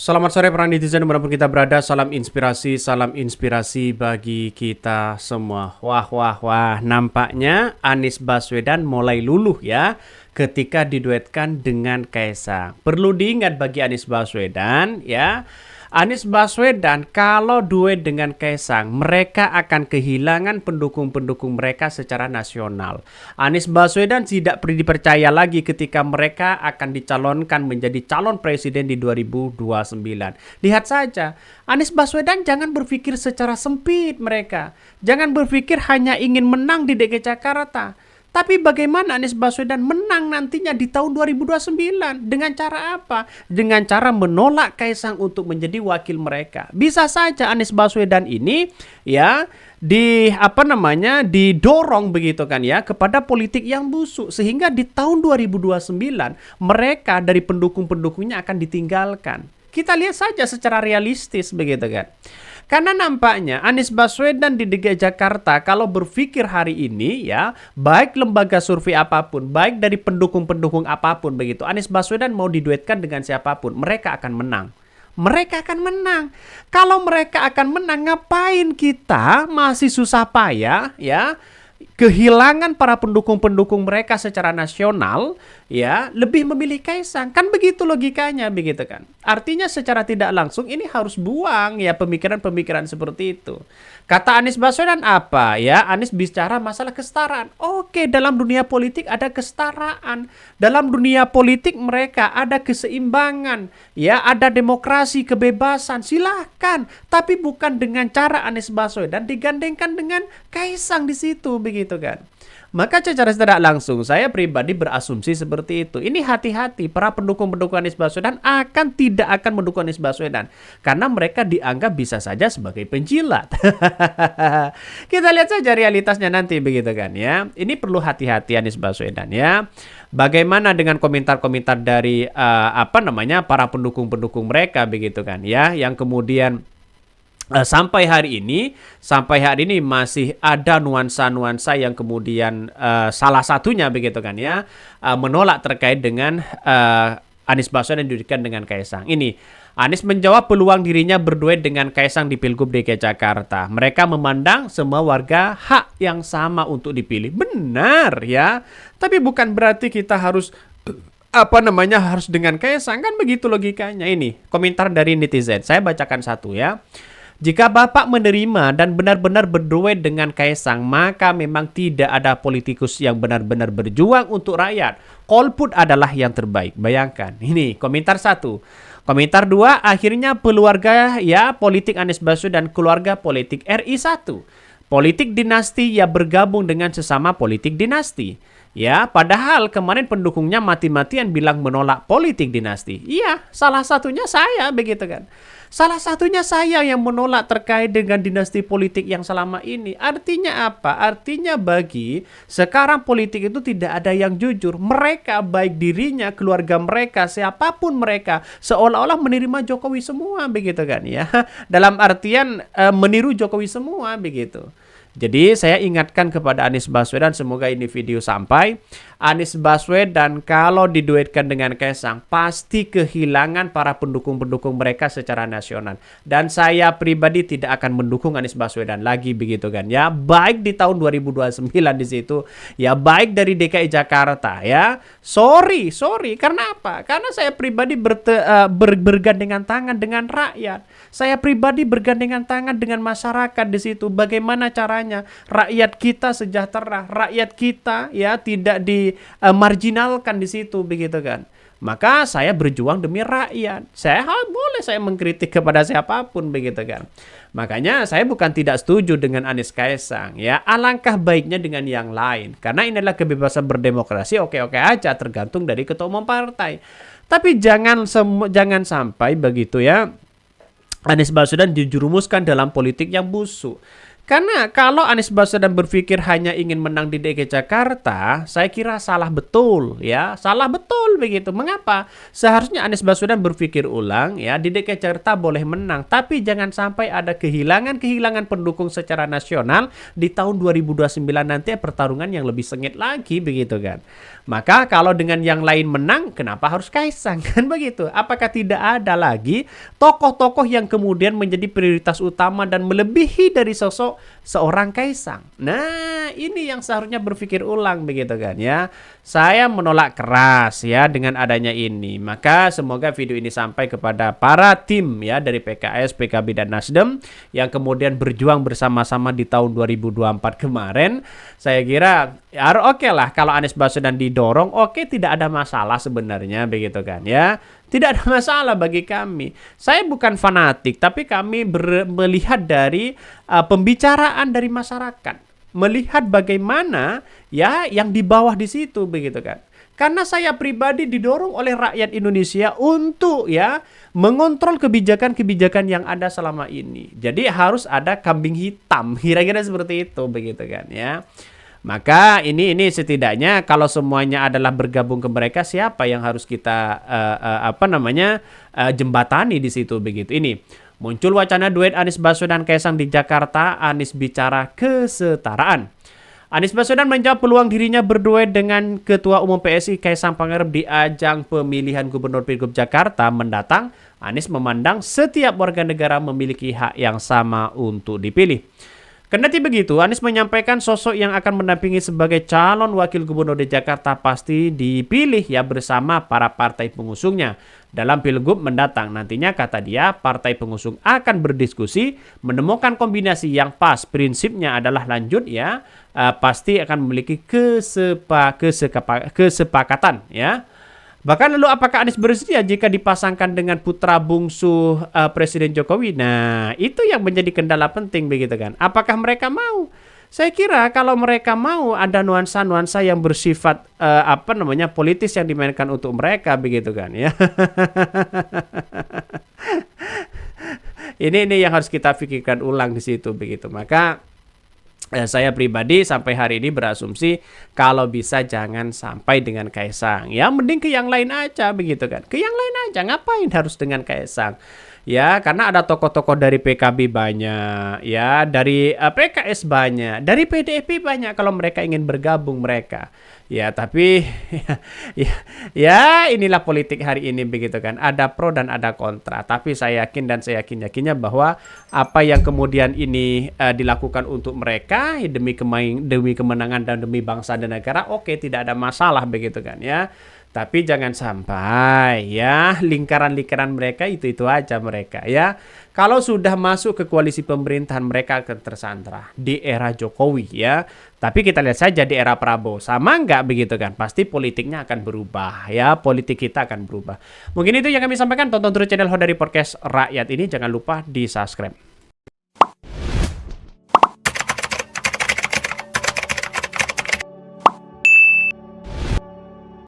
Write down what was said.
Selamat sore para netizen dimanapun kita berada. Salam inspirasi bagi kita semua. Wah, nampaknya Anies Baswedan mulai luluh ya ketika diduetkan dengan Kaisang. Perlu diingat bagi Anies Baswedan ya, Anies Baswedan kalau duet dengan Kaisang, mereka akan kehilangan pendukung-pendukung mereka secara nasional. Anies Baswedan tidak perlu dipercaya lagi ketika mereka akan dicalonkan menjadi calon presiden di 2029. Lihat saja, Anies Baswedan jangan berpikir secara sempit mereka. Jangan berpikir hanya ingin menang di DKI Jakarta. Tapi bagaimana Anies Baswedan menang nantinya di tahun 2029? Dengan cara apa? Dengan cara menolak Kaisang untuk menjadi wakil mereka. Bisa saja Anies Baswedan ini ya didorong begitu kan ya kepada politik yang busuk sehingga di tahun 2029 mereka dari pendukung-pendukungnya akan ditinggalkan. Kita lihat saja secara realistis begitu kan. Karena nampaknya Anies Baswedan di DKI Jakarta kalau berpikir hari ini ya, baik lembaga survei apapun, baik dari pendukung-pendukung apapun begitu, Anies Baswedan mau diduetkan dengan siapapun, mereka akan menang. Mereka akan menang. Kalau mereka akan menang, ngapain kita masih susah payah ya kehilangan para pendukung-pendukung mereka secara nasional ya lebih memilih Kaisang, kan begitu logikanya begitu kan. Artinya secara tidak langsung ini harus buang ya pemikiran-pemikiran seperti itu. Kata Anies Baswedan apa ya, Anies bicara masalah kesetaraan. Oke, dalam dunia politik ada kesetaraan, dalam dunia politik mereka ada keseimbangan ya, ada demokrasi, kebebasan, silahkan, tapi bukan dengan cara Anies Baswedan digandengkan dengan Kaisang di situ begitu kan. Maka secara tidak langsung saya pribadi berasumsi seperti itu. Ini hati-hati, para pendukung-pendukung Anies Baswedan tidak akan mendukung Anies Baswedan karena mereka dianggap bisa saja sebagai penjilat. Kita lihat saja realitasnya nanti begitu kan ya. Ini perlu hati-hati Anies Baswedan ya. Bagaimana dengan komentar-komentar dari para pendukung-pendukung mereka begitu kan ya, yang kemudian sampai hari ini masih ada nuansa-nuansa yang kemudian salah satunya begitu kan ya menolak terkait dengan Anies Baswedan didirikan dengan Kaisang. Ini Anies menjawab peluang dirinya berduet dengan Kaisang di Pilgub DKI Jakarta. Mereka memandang semua warga hak yang sama untuk dipilih. Benar ya. Tapi bukan berarti kita harus harus dengan Kaisang, kan begitu logikanya. Ini komentar dari netizen. Saya bacakan satu ya. Jika Bapak menerima dan benar-benar berduet dengan Kaisang, maka memang tidak ada politikus yang benar-benar berjuang untuk rakyat. Golput adalah yang terbaik. Bayangkan. Ini komentar satu. Komentar dua, akhirnya keluarga ya politik Anies Baswedan dan keluarga politik RI 1. Politik dinasti ya bergabung dengan sesama politik dinasti. Ya, padahal kemarin pendukungnya mati-matian bilang menolak politik dinasti. Iya, salah satunya saya begitu kan. Salah satunya saya yang menolak terkait dengan dinasti politik yang selama ini. Artinya apa? Artinya bagi sekarang politik itu tidak ada yang jujur. Mereka baik dirinya, keluarga mereka, siapapun mereka seolah-olah menerima Jokowi semua begitu kan ya. Dalam artian meniru Jokowi semua begitu. Jadi saya ingatkan kepada Anies Baswedan, semoga ini video sampai. Anies Baswedan kalau diduetkan dengan Kaisang pasti kehilangan para pendukung-pendukung mereka secara nasional. Dan saya pribadi tidak akan mendukung Anies Baswedan lagi begitu kan ya. Baik di tahun 2029 di situ ya, baik dari DKI Jakarta ya. Sorry. Karena apa? Karena saya pribadi bergandengan tangan dengan rakyat. Saya pribadi bergandengan tangan dengan masyarakat di situ. Bagaimana caranya rakyat kita sejahtera, rakyat kita ya tidak dimarginalkan di situ begitu kan. Maka saya berjuang demi rakyat. Saya mengkritik kepada siapapun begitu kan. Makanya saya bukan tidak setuju dengan Anies Kaisang ya. Alangkah baiknya dengan yang lain. Karena ini adalah kebebasan berdemokrasi, oke-oke aja tergantung dari ketua umum partai. Tapi jangan sampai begitu ya Anies Baswedan dijerumuskan dalam politik yang busuk. Karena kalau Anies Baswedan berpikir hanya ingin menang di DKI Jakarta, saya kira salah betul ya, salah betul begitu. Mengapa? Seharusnya Anies Baswedan berpikir ulang ya, di DKI Jakarta boleh menang, tapi jangan sampai ada kehilangan pendukung secara nasional di tahun 2029 nanti pertarungan yang lebih sengit lagi begitu kan. Maka kalau dengan yang lain menang, kenapa harus Kaisang kan begitu? Apakah tidak ada lagi tokoh-tokoh yang kemudian menjadi prioritas utama dan melebihi dari sosok seorang Kaisang? Nah, ini yang seharusnya berpikir ulang begitu kan ya. Saya menolak keras ya dengan adanya ini. Maka semoga video ini sampai kepada para tim ya dari PKS, PKB dan Nasdem yang kemudian berjuang bersama-sama di tahun 2024 kemarin. Saya kira ya oke lah kalau Anies Baswedan didorong, oke, tidak ada masalah sebenarnya begitu kan ya. Tidak ada masalah bagi kami. Saya bukan fanatik, tapi kami melihat dari pembicaraan dari masyarakat, melihat bagaimana ya yang di bawah di situ begitu kan. Karena saya pribadi didorong oleh rakyat Indonesia untuk ya mengontrol kebijakan-kebijakan yang ada selama ini. Jadi harus ada kambing hitam, kira-kira seperti itu begitu kan ya. Maka ini setidaknya kalau semuanya adalah bergabung ke mereka, siapa yang harus kita jembatani di situ begitu. Ini muncul wacana duet Anies Baswedan Kaisang di Jakarta. Anies bicara kesetaraan. Anies Baswedan menjawab peluang dirinya berduet dengan Ketua Umum PSI Kaisang Pangarep di ajang pemilihan Gubernur Pilgub Jakarta mendatang. Anies memandang setiap warga negara memiliki hak yang sama untuk dipilih. Kendati begitu, Anies menyampaikan sosok yang akan mendampingi sebagai calon wakil gubernur di Jakarta pasti dipilih ya bersama para partai pengusungnya. Dalam Pilgub mendatang nantinya, kata dia, partai pengusung akan berdiskusi menemukan kombinasi yang pas. Prinsipnya adalah lanjut ya, pasti akan memiliki kesepakatan ya. Bahkan lalu apakah Anies bersedia jika dipasangkan dengan putra bungsu Presiden Jokowi? Nah, itu yang menjadi kendala penting begitu kan. Apakah mereka mau? Saya kira kalau mereka mau ada nuansa-nuansa yang bersifat politis yang dimainkan untuk mereka begitu kan ya. Ini yang harus kita pikirkan ulang di situ begitu. Maka saya pribadi sampai hari ini berasumsi kalau bisa jangan sampai dengan Kaisang. Ya mending ke yang lain aja begitu kan. Ke yang lain aja, ngapain harus dengan Kaisang? Ya karena ada tokoh-tokoh dari PKB banyak, ya dari PKS banyak, dari PDIP banyak kalau mereka ingin bergabung mereka. Ya tapi ya inilah politik hari ini begitu kan. Ada pro dan ada kontra. Tapi saya yakin dan saya yakinnya bahwa apa yang kemudian ini dilakukan untuk mereka demi kemenangan dan demi bangsa dan negara, oke, tidak ada masalah begitu kan ya. Tapi jangan sampai ya lingkaran-lingkaran mereka itu aja mereka ya. Kalau sudah masuk ke koalisi pemerintahan mereka akan tersandra di era Jokowi ya. Tapi kita lihat saja di era Prabowo sama nggak begitu kan? Pasti politiknya akan berubah ya. Politik kita akan berubah. Mungkin itu yang kami sampaikan. Tonton terus channel Hodari Podcast Rakyat ini. Jangan lupa di subscribe.